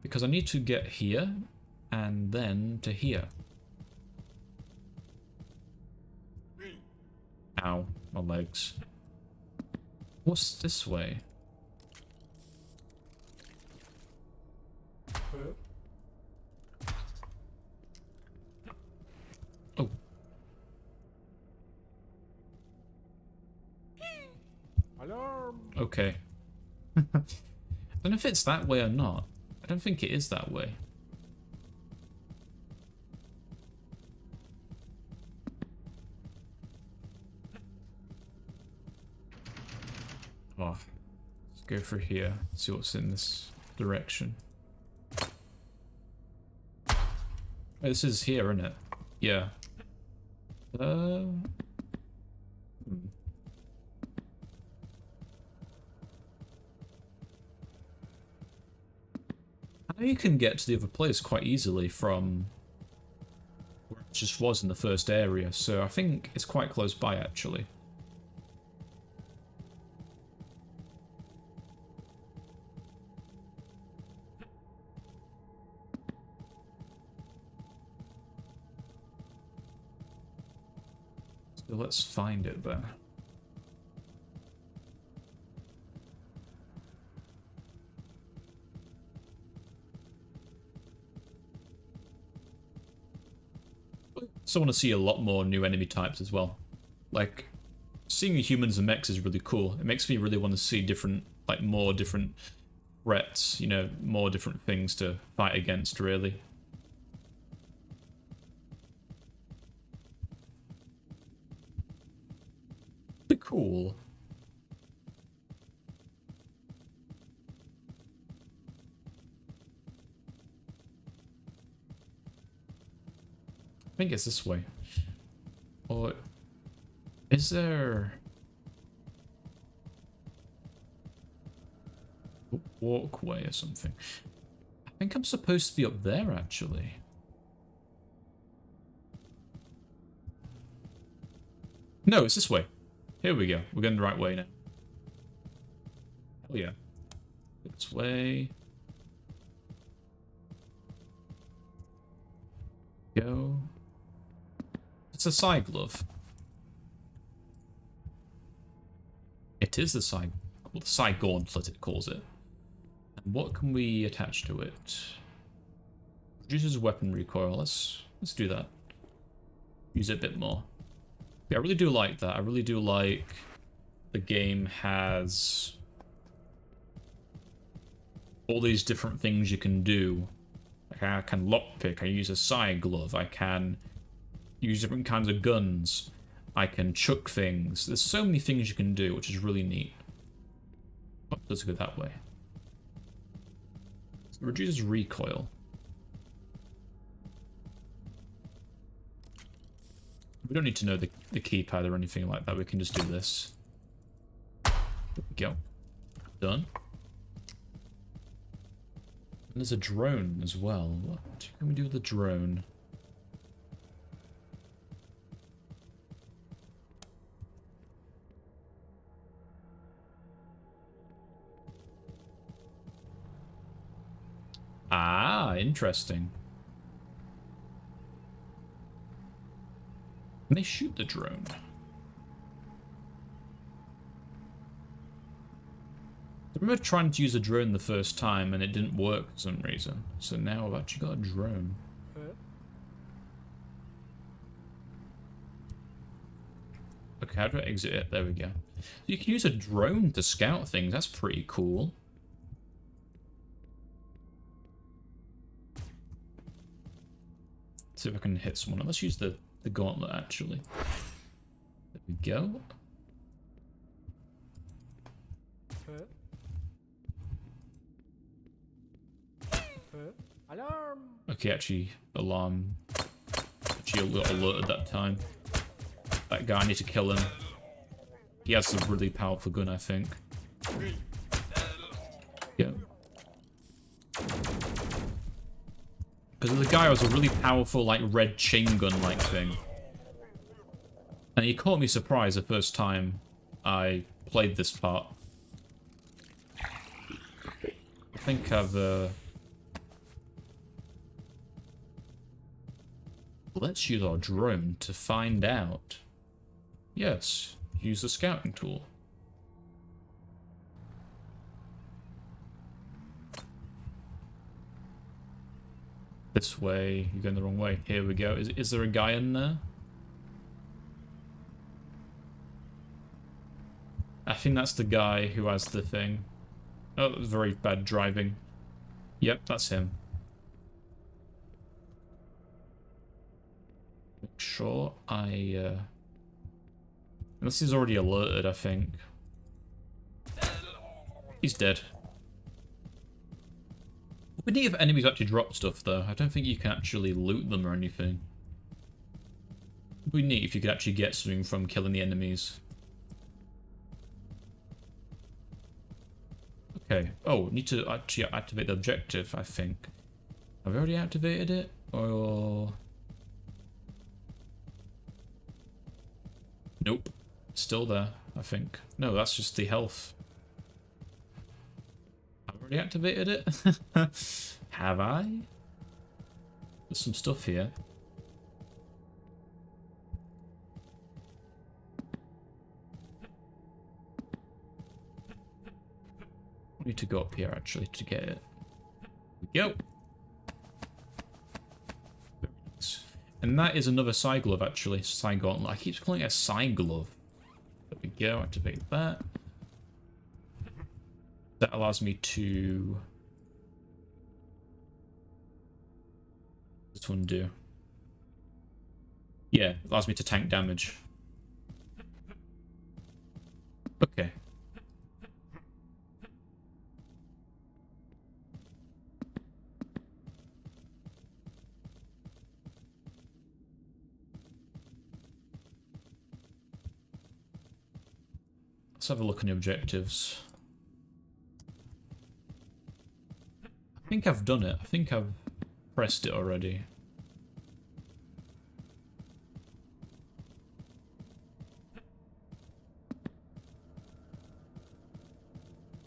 Speaker 1: Because I need to get here, and then to here. Ow, my legs. What's this way? Oh.
Speaker 3: Alarm!
Speaker 1: Okay. I don't know if it's that way or not. I don't think it is that way. Oh. Let's go for here. See what's in this direction. Oh, this is here, isn't it? Yeah. I know you can get to the other place quite easily from where it just was in the first area, so I think it's quite close by, actually. So let's find it then. So I want to see a lot more new enemy types as well. Like, seeing the humans and mechs is really cool. It makes me really want to see different, like, more different threats, you know, more different things to fight against, really. Be cool. I think it's this way. Or is there a walkway or something? I think I'm supposed to be up there, actually. No, it's this way. Here we go. We're going the right way now. Oh yeah. This way. Go. It's a side glove. It is the side, well, the side gauntlet it calls it. And what can we attach to it? Reduces weapon recoil. Let's do that. Use it a bit more. Yeah, I really do like that. I really do like the game has all these different things you can do. Like I can lockpick, I use a side glove, I can use different kinds of guns, I can chuck things. There's so many things you can do, which is really neat. Oh, let's go that way. So it reduces recoil. We don't need to know the keypad or anything like that, we can just do this. There we go. Done. And there's a drone as well. What can we do with the drone? Ah, interesting. Can they shoot the drone? I remember trying to use a drone the first time and it didn't work for some reason. So now I've actually got a drone. Okay, how do I exit it? There we go. You can use a drone to scout things. That's pretty cool. See if I can hit someone. Let's use the gauntlet, actually. There we go.
Speaker 3: Alarm!
Speaker 1: Okay, actually, alarm. Actually, alerted that time. That guy, I need to kill him. He has a really powerful gun, I think. Yeah. Because the guy has a really powerful, like, red chain gun-like thing. And he caught me surprised the first time I played this part. I think I've, Let's use our drone to find out. Yes, use the scouting tool. This way, you're going the wrong way. Here we go. Is there a guy in there? I think that's the guy who has the thing. Oh, very bad driving. Yep, that's him. Make sure I, unless he's already alerted, I think. He's dead. We need if enemies actually drop stuff, though. I don't think you can actually loot them or anything. It'd be neat if you could actually get something from killing the enemies. Okay. Oh, need to actually activate the objective, I think. Have I already activated it? Or... Nope. Still there, I think. No, that's just the health. I've already activated it? Have I? There's some stuff here. I need to go up here, actually, to get it. Here we go. Very nice. And that is another side glove, actually. Side gauntlet. I keep calling it a side glove. There we go. Activate that. That allows me to... What's this one do? Yeah, allows me to tank damage. Okay. Let's have a look on the objectives. I think I've done it. I think I've pressed it already.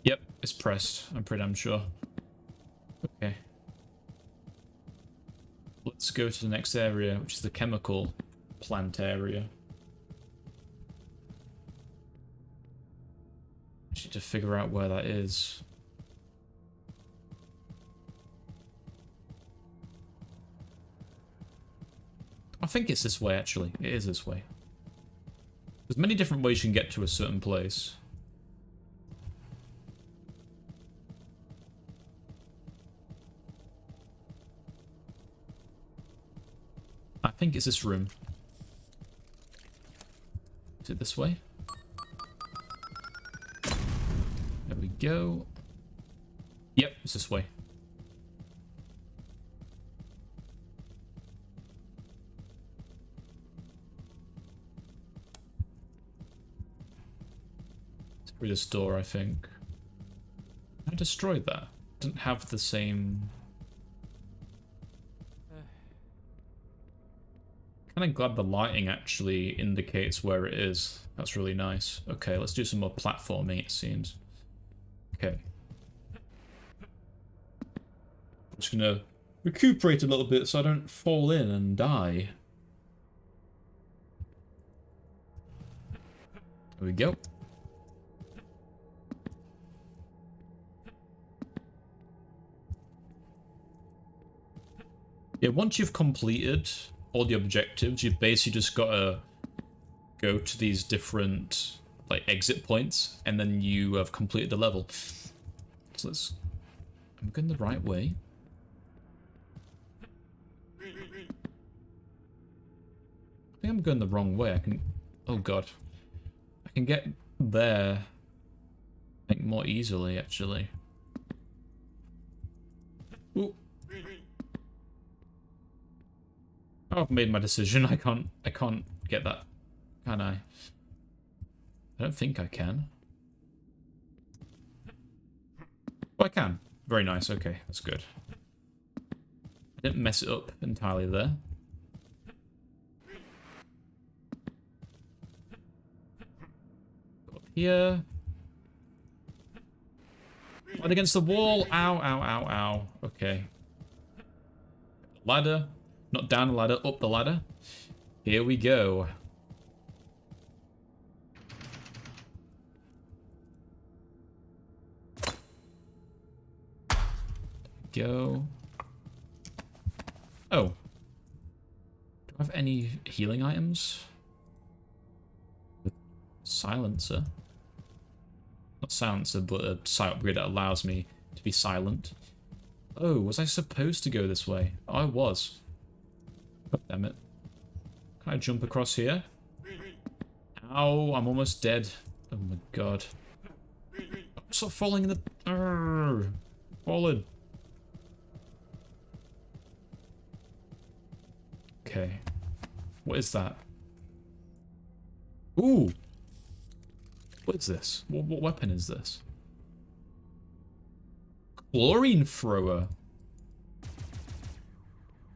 Speaker 1: Yep, it's pressed. I'm pretty damn sure. Okay. Let's go to the next area, which is the chemical plant area. Need to figure out where that is. I think it's this way, actually. It is this way. There's many different ways you can get to a certain place. I think it's this room. Is it this way? There we go. Yep, it's this way. It's through this door, I think. I destroyed that. doesn't have the same... Kind of glad the lighting actually indicates where it is. That's really nice. Okay, let's do some more platforming, it seems. Okay. I'm just gonna recuperate a little bit so I don't fall in and die. There we go. Yeah, once you've completed all the objectives, you've basically just got to go to these different like exit points, and then you have completed the level. So let's... I'm going the right way. I think I'm going the wrong way. I can... Oh god. I can get there, I think, more easily, actually. Ooh. I've made my decision. I can't get that, can I? I don't think I can. Oh, I can. Very nice. Okay, that's good. I didn't mess it up entirely there. Go up here. Right against the wall. Ow, ow, ow, ow. Okay. Ladder. Not down the ladder, up the ladder. Here we go. Go. Oh. Do I have any healing items? Silencer. Not silencer, but a sight upgrade that allows me to be silent. Oh, was I supposed to go this way? Oh, I was. God damn it. Can I jump across here? Ow, I'm almost dead. Oh my god. Stop falling in the... Arrgh, fallen. Okay. What is that? Ooh! What is this? What weapon is this? Chlorine thrower.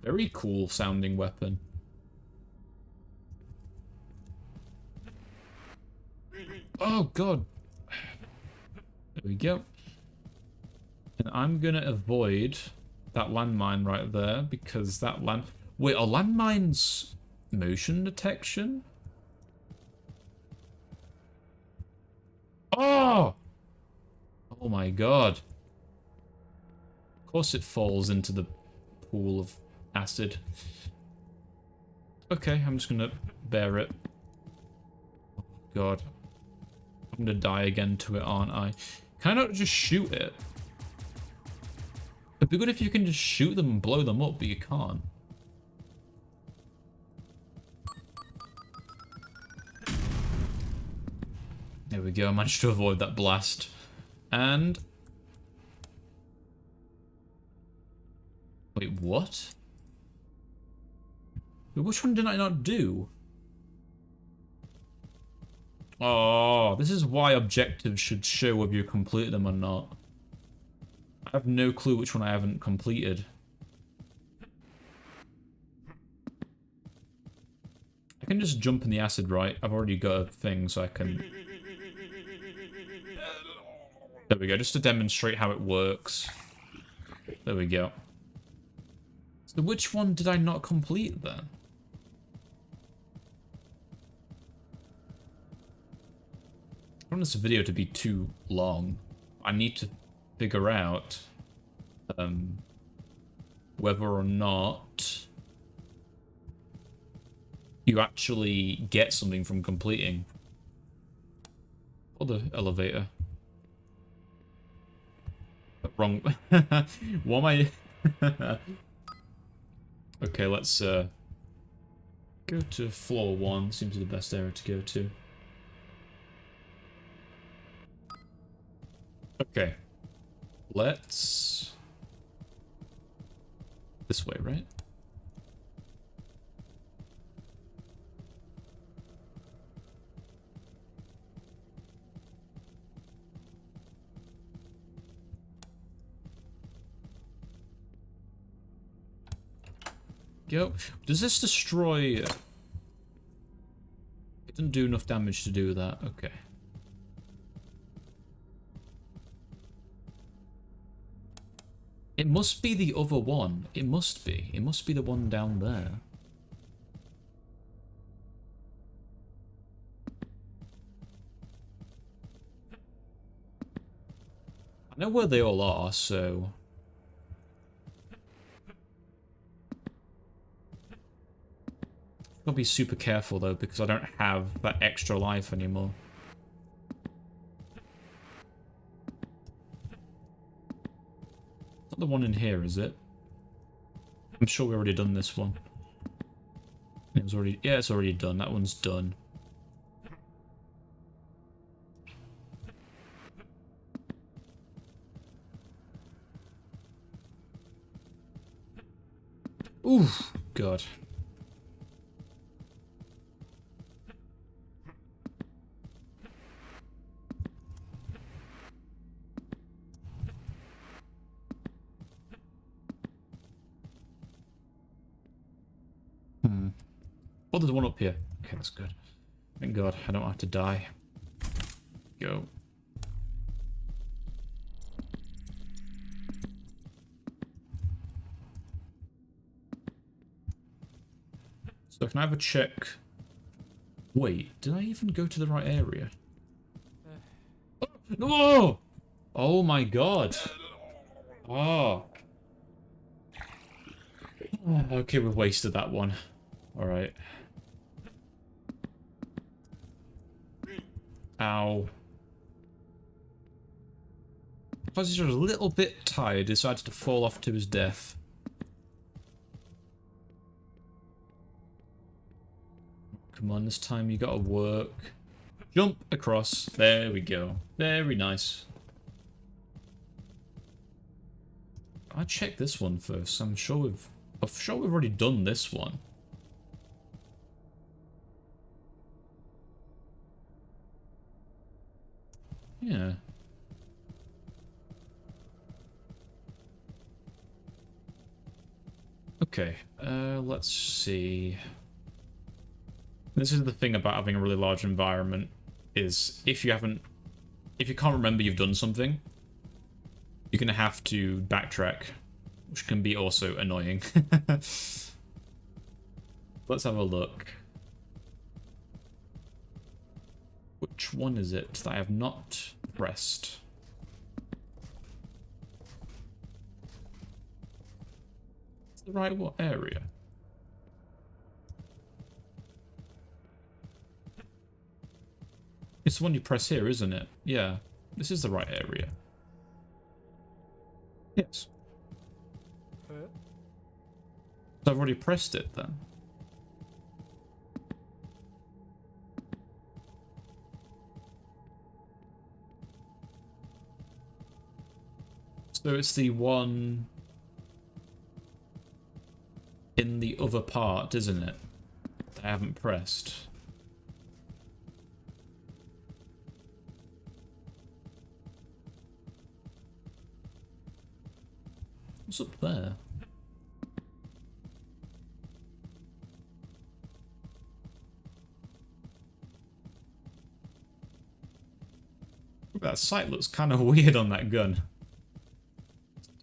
Speaker 1: Very cool sounding weapon. Oh god. There we go. And I'm gonna avoid that landmine right there because that land... Wait, are landmines motion detection? Oh! Oh my god. Of course it falls into the pool of acid. Okay, I'm just gonna bear it. Oh god. I'm gonna die again to it, aren't I? Can I not just shoot it? It'd be good if you can just shoot them and blow them up, but you can't. There we go, I managed to avoid that blast. And... Wait, what? Which one did I not do? Oh, this is why objectives should show whether you completed them or not. I have no clue which one I haven't completed. I can just jump in the acid, right? I've already got a thing, so I can... There we go, just to demonstrate how it works. There we go. So which one did I not complete then? I don't want this video to be too long. I need to figure out whether or not you actually get something from completing. Or the elevator. Wrong. What am I... Okay, let's go to floor 1. Seems to be the best area to go to. Okay. Let's... This way, right? go. Does this destroy... It didn't do enough damage to do that. Okay. It must be the other one. It must be. It must be the one down there. I know where they all are, so... I'll be super careful, though, because I don't have that extra life anymore. Not the one in here, is it? I'm sure we've already done this one. It was already... Yeah, it's already done. That one's done. Ooh, God. Oh, there's one up here. Okay, that's good. Thank God, I don't have to die. Go. So can I have a check? Wait, did I even go to the right area? Oh, no! Oh my God. Oh. Okay, we've wasted that one. Alright. Ow. Plus he's just a little bit tired, decided to fall off to his death. Come on, this time you gotta work. Jump across. There we go. Very nice. I'll check this one first. I'm sure we've already done this one. Yeah. Okay, let's see. This is the thing about having a really large environment, is if you can't remember you've done something, you're gonna have to backtrack, which can be also annoying. Let's have a look. Which one is it that I have not pressed? It's the right what area? It's the one you press here, isn't it? Yeah, this is the right area. Yes. So I've already pressed it then. So it's the one in the other part, isn't it? That I haven't pressed. What's up there? That sight looks kind of weird on that gun.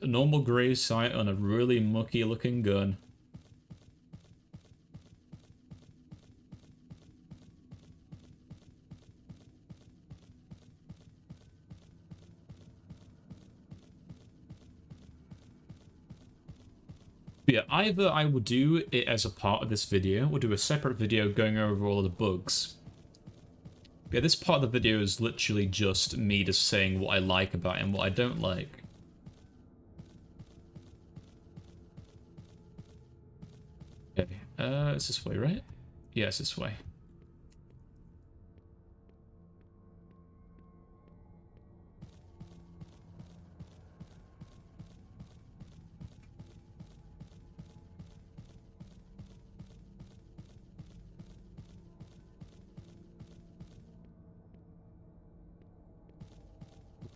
Speaker 1: A normal grey sight on a really mucky looking gun. But yeah, either I will do it as a part of this video, or do a separate video going over all of the bugs. Yeah, this part of the video is literally just me just saying what I like about it and what I don't like. Okay, it's this way, right? Yeah, it's this way.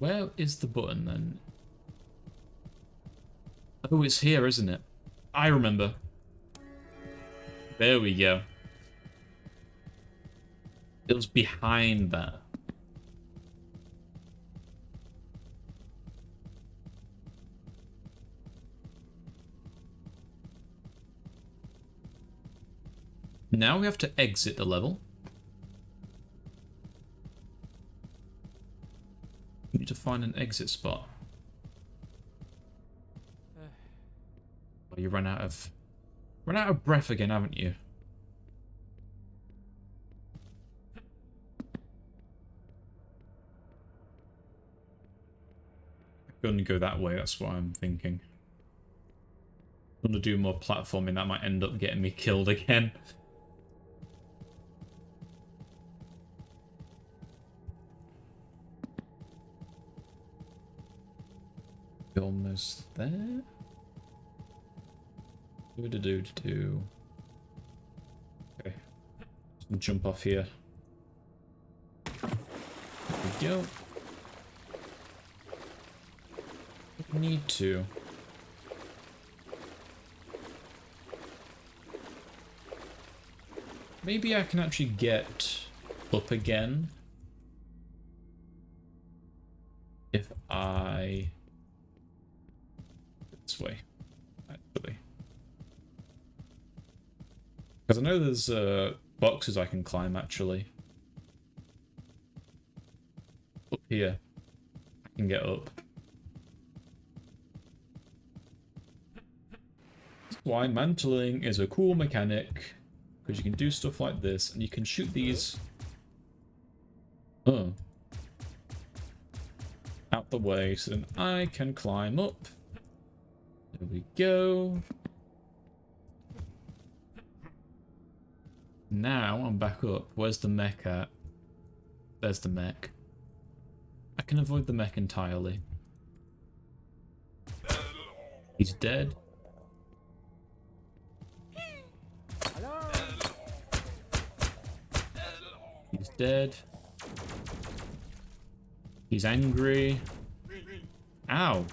Speaker 1: Where is the button then? Oh, it's here, isn't it? I remember. There we go. It was behind that. Now we have to exit the level. We need to find an exit spot. Oh, you run out of breath again, haven't you? I'm gonna go that way, that's what I'm thinking. I'm gonna do more platforming, that might end up getting me killed again. Almost there. Do. Okay. Jump off here. There we go. Need to. Maybe I can actually get up again if I this way, actually, because I know there's boxes I can climb actually. Up here, I can get up. That's why mantling is a cool mechanic, because you can do stuff like this, and you can shoot these out the way, so then I can climb up. There we go. Now I'm back up. Where's the mech at? There's the mech. I can avoid the mech entirely. He's dead. He's dead. He's angry. Ow.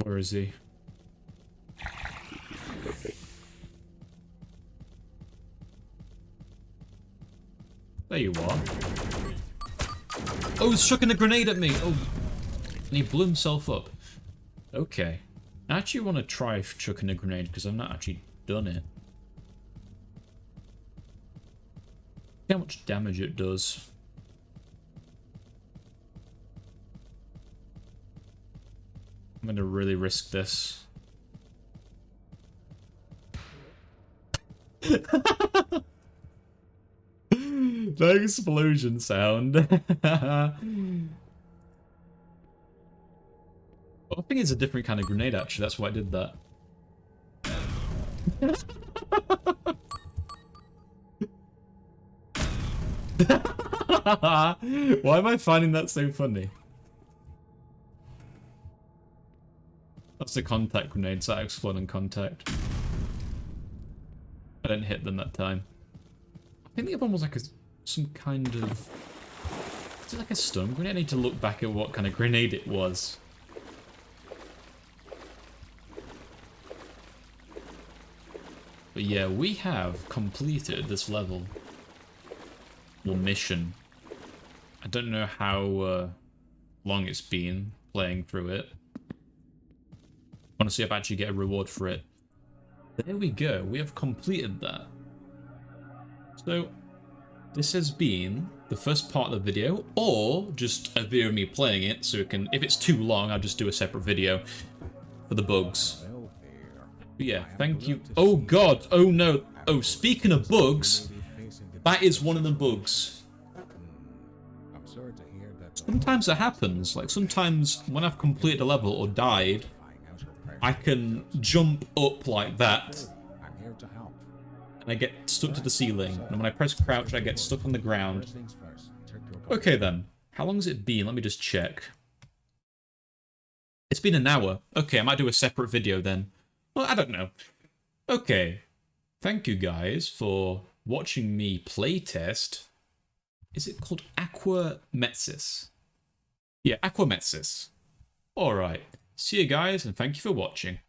Speaker 1: Where is he? There you are. Oh, he's chucking a grenade at me! Oh, and he blew himself up. Okay. I actually want to try chucking a grenade because I've not actually done it. See how much damage it does. I'm going to really risk this. The explosion sound. Well, I think it's a different kind of grenade, actually. That's why I did that. Why am I finding that so funny? That's the contact grenades that explode on contact. I didn't hit them that time. I think the other one was like some kind of... Is it like a stun grenade? I need to look back at what kind of grenade it was. But yeah, we have completed this level. Or mission. I don't know how long it's been playing through it. I want to see if I actually get a reward for it. There we go, we have completed that. So, this has been the first part of the video, or just a video of me playing it, so it can, if it's too long, I'll just do a separate video for the bugs. But yeah, thank you. Oh god, oh no. Oh, speaking of bugs, that is one of the bugs. Sometimes it happens, like sometimes when I've completed a level or died, I can jump up like that, and I get stuck to the ceiling, and when I press crouch, I get stuck on the ground. Okay then, how long has it been? Let me just check. It's been an hour. Okay, I might do a separate video then. Well, I don't know. Okay, thank you guys for watching me playtest. Is it called Aquametsis? Yeah, Aquametsis. Alright, see you guys and thank you for watching.